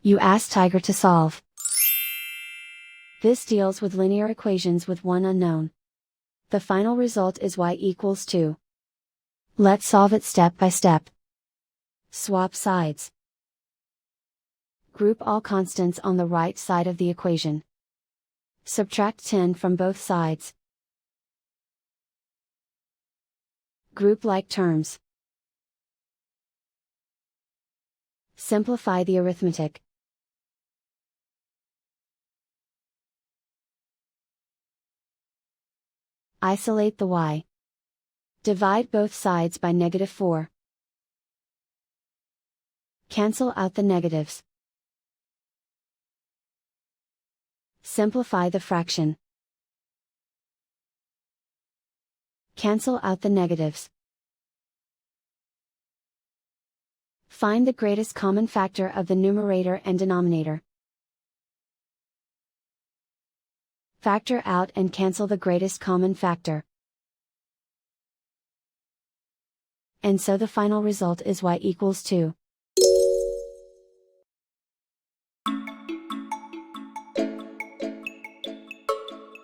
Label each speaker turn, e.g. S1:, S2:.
S1: You ask Tiger to solve. This deals with linear equations with one unknown. The final result is y equals 2. Let's solve it step by step. Swap sides. Group all constants on the right side of the equation. Subtract 10 from both sides. Group like terms. Simplify the arithmetic. Isolate the y. Divide both sides by -4. Cancel out the negatives. Simplify the fraction. Cancel out the negatives. Find the greatest common factor of the numerator and denominator. Factor out and cancel the greatest common factor. And so the final result is y equals 2.